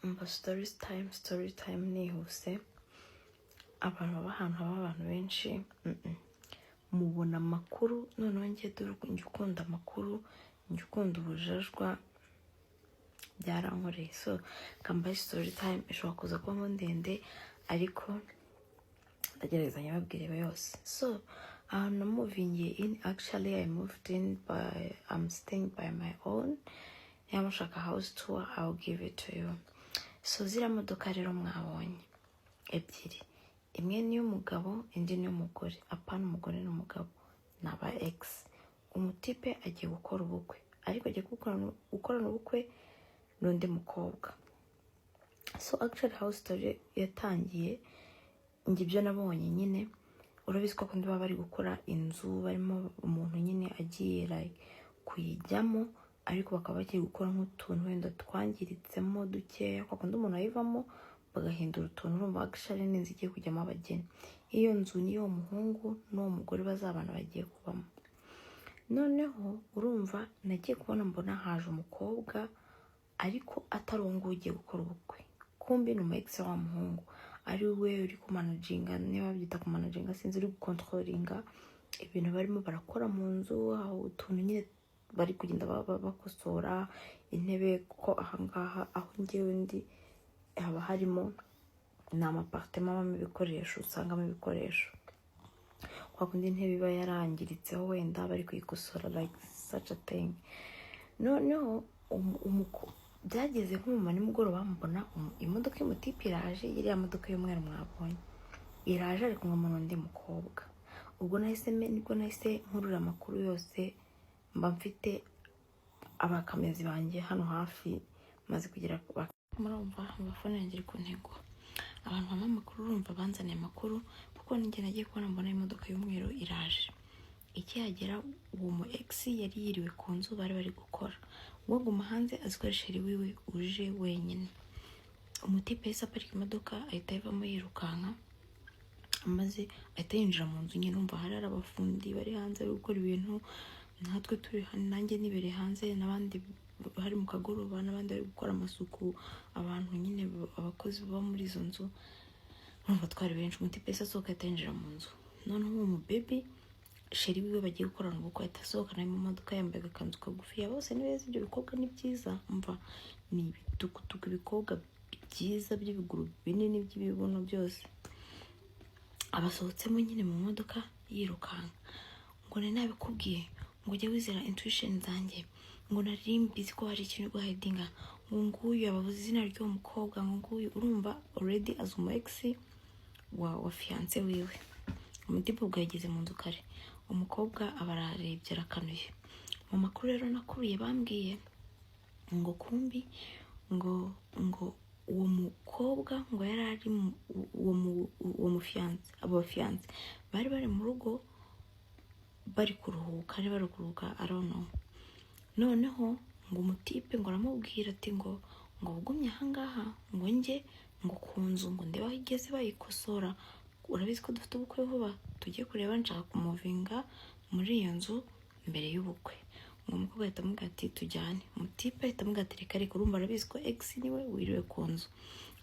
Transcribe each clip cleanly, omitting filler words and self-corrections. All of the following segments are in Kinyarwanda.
umva story time nihuse. Abantu baba ahantu haba abantu benshi mubona amakuru, noneho njye njye ukunda amakuru, njye ukunda ubujajwa, byarankoreye. So kambaye story time ishobora kuza kuba ndende, ariko ndagerageza nyababwire yose. So I'm moving in. Actually I moved in I'm staying by my own. Yamushaka house tour, I'll give it to you. So zira modoka rero mwabonye ebyiri, imwe ni y'umugabo indi ni y'umugore. Apana umugore n'umugabo, naba ex. Umutipe agiye gukora ubukwe, ariko agiye gukorana ubukwe n'undi mukobwa. So actually house story yatangiye njye ibyo nabonye nyine. Urabizi ko kundi baba bari gukora inzu, barimo umuntu nyine agiye like kuyijyamo, ariko bakaba bagiye gukora nk'utuntu wenda twangiritsemo dukeya, kwa kundi umuntu ayivamo bagahindura utuntu. Urumva actually n'inzu igiye kujyamo abageni. Iyo nzu niyo muhungu n'uwo mugore bazabana bagiye kubamo. Noneho urumva nagiye kubona mbona haje umukobwa, ariko atari uwo nguwo ugiye gukora ubukwe. Kumbi ni umu ex wa muhungu, ari we uri kumanaginga, niba babyita kumanaginga sinzi, uri gukontrolinga ibintu barimo barakora mu nzu, aho utuntu nyine bari kugenda bakosora intebe. Ko ahangaha aho ngewe ndi haba harimo ni amapartema abamo ibikoresho, usangamo ibikoresho. Kwa kundi intebe iba yarangiritseho wenda bari kuyikosora, like such a thing. Noneho byageze nk'umuma nimugoroba mbona imodoka y'umutipe iraje, iriya modoka y'umweru mwabonye iraje, ari kumwe n'undi mukobwa. Ubwo nibwo nahise nkurura amakuru yose, mba mfite abakamezi banjye hano hafi, maze kugera murumva amafone yanjye ku ntego. Abantu bamwe amakuru urumva banzaniye amakuru, kuko ninjye nagiye kubona mbona imodoka y'umweru iraje. Ikihagera uwo mu ex yari yiriwe ku nzu bari gukora. Uwo guma hanze azikoresha wiwe uje wenyine. Umutipe yahise aparika imodoka ahita yivamo yirukanka, amaze ahita yinjira mu nzu. Nyine umva hari abafundi bari hanze bari gukora ibintu, natwe turi nanjye nibere hanze, n'abandi hari mu kagoroba, n'abandi bari gukora amasuku. Abantu nyine abakozi baba muri izo nzu, urumva twari benshi. Umutipe yahise asohoka ahita yinjira mu nzu. Noneho uwo mu baby sheri wiwe bagiye gukorana ubukwe ahita asohokana mu modoka yambaye agakanzu kagufi. Bose ni beza, ibyo bikobwa ni byiza, umva ni ibitukutuku, ibikobwa byiza by'ibiguru binini by'ibibuno byose. Abasohotsemo nyine mu modoka yirukanka. Ngo nabikubwiye ngo ujye wizera intuition zanjye, ngo narimbizi ko hari ikintu guhidinga, ngo nguyu abavuze izina ry'uwo mukobwa, ngo nguyu. Urumva already as umu ex wa fiance wiwe. Umutipe ubwo yageze mu nzu kare, umukobwa abararebye arakanuye. Mu makuru rero nakuruye bambwiye ngo kumbi ngo uwo mukobwa ngo yari ari uwo mu fiance, abo fiance bari mu rugo bari kuruhuka, I don't know. Noneho ngo umutipe ngo aramubwira ati ngo ugumye ahangaha ngo njye ngo ku nzu ngo ndeba aho igeze bayikosora. Urabizi ko dufite ubukwe vuba, tugiye kureba, nshaka kumuvinga muri iyo nzu mbere y'ubukwe. Ngo umukobwa ahita amubwira ati tujyane. Umutipe ahita amubwira ati reka, urumva arabizi ko ex niwe wiriwe ku nzu.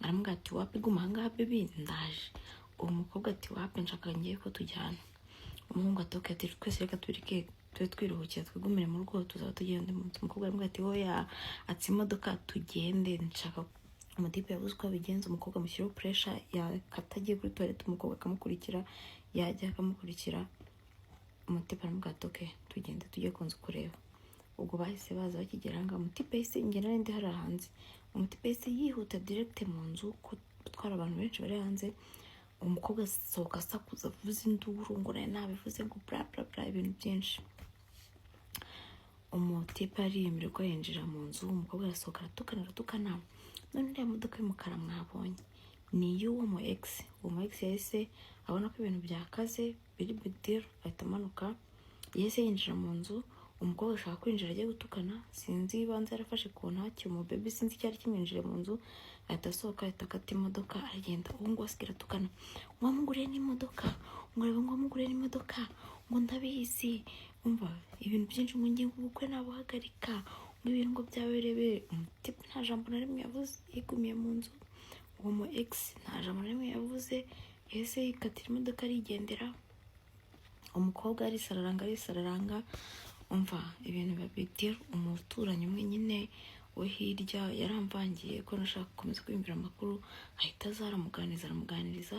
Aramubwira ati wapi, guma ahangaha baby ndaje. Uwo mukobwa ati wapi, nshaka ngiye ko tujyana. Umuhungu atoke ati twese reka tube twiruhukira, twigumire mu rugo, tuzaba tugenda mu nzu. Umukobwa aramubwira ati oya, atse imodoka tugende, nshaka. Umutipe yabuze uko abigenza, umukobwa amushyiraho pressure yakatagiye kuri toilette, umukobwa akamukurikira, yajya akamukurikira. Umutipe aramubwira ati okay tugende tujye ku nzu kureba. Ubwo bahise baza bakigera ngaho, umutipe yahise ingena n'indi hari hanze. Umutipe yahise yihuta direct mu nzu gutwara abantu benshi bari hanze. Umukobwa asohoka asakuza avuza induru, ngo nabivuze ngo bla bla bla ibintu byinshi. Umutipe ariyemera ko yinjira mu nzu, umukobwa arasohoka aratukana. None iriya modoka y'umukara mwabonye ni y'uwo mu ex. Uwo mu ex yahise abona ko ibintu byakaze biri big deal, ahita amanuka. Yahise yinjira mu nzu, umukobwa ashaka kwinjira agiye gutukana, sinzi ibanze yarafashe ku ntaki, umu baby sinzi icyari kimwinjire mu nzu. Ahita asohoka ahita akata imodoka aragenda. Uwo ngo asigira atukana, ngo wamuguriye n'imodoka, ngo reba ngo wamuguriye n'imodoka, ngo ndabizi. Umva ibintu byinshi, ngo ngiye ubukwe nabuhagarika, ibintu ngo byabereye umutima nta jambo na rimwe yavuze, yigumiye mu nzu. Uwo mu ex nta jambo na rimwe yavuze, ese yikatira imodoka arigendera. Umukobwa arisararanga umva ibintu babitira. Umuturanyi umwe nyine we hirya yaramvangiye ko nashaka gukomeza kwiyumvira amakuru, ahita aramuganiriza.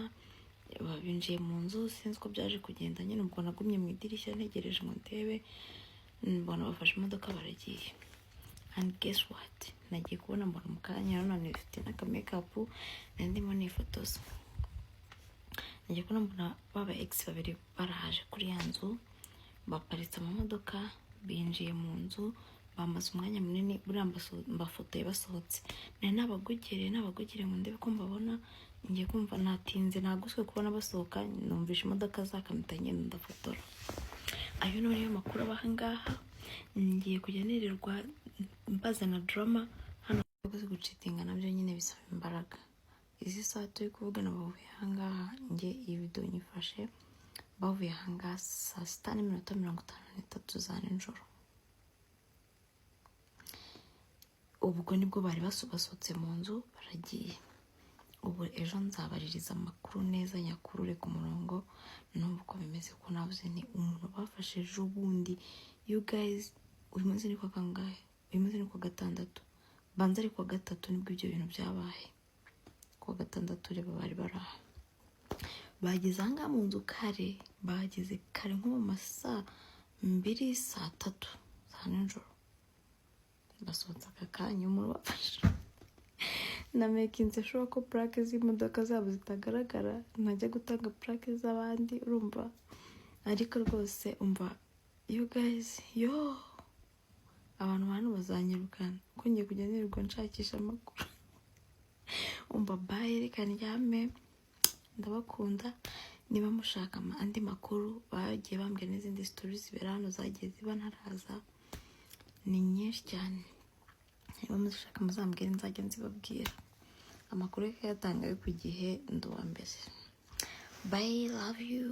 Binjiye mu nzu, sinzi ko byaje kugenda nyine. Ubwo nagumye mu idirishya ntegereje ngo ndebe, mbona bafashe imodoka baragiye. And guess what, nagiye kubona mbona mu kanya none bifite n'aka makeup ndimo nifotoza. Nagiye kubona mbona baba ex babiri barahaje kuri ya nzu, baparitse amamodoka, binjiye mu nzu, bamaze umwanya munini buriya mbafotoye basohotse. Nabagogere ngo ndebe ko mbabona. Ngiye kumva natinze, naguswe kubona basohoka, numvisha imodoka zakamita nyine ndafotora. Ayo niyo makuru abaha ngaha. Ngiye kujya nirirwa mbazana drama hano, kuko gucitinga nabyo nyine bisaba imbaraga. Izi saa turi kuvugana bavuye ahangaha, nge iyi video nyifashe bavuye ahangaha 6:53 za nijoro. Ubwo nibwo bari basohotse mu nzu baragiye. Ubu ejo nzabaririza amakuru neza nyakurure ku murongo, numva uko bimeze, ko navuze ni umuntu bafashe ejo bundi. You guys, uyu munsi ni kwa kangahe? Uyu munsi ni kwa gatandatu, banza ari kwa gatatu nibwo ibyo bintu byabaye. Kwa gatandatu reba bari baraha, bageze ahangaha mu nzu kare, bageze kare nko mu masaa 2, saa 3 za nijoro. Basohotse aka kanya umuntu bafashe. Na makinze sure ko plaque z'imodoka zabo zitagaragara, ntajya gutanga plaque z'abandi urumva. Ariko rwose umva you guys, abantu bazanyirukana ko ngiye kujya nirirwa nshakisha amakuru. Umva bye, reka ndyame, ndabakunda. Niba mushaka andi makuru, bagiye bambwira n'izindi stories zibera hano zagiye ziba ntaraza, ni nyinshi cyane. Niba mushaka muzambwira nzajya nzibabwira. Amakuru yatangaye ku gihe, nduwa mbere. Bye, love you.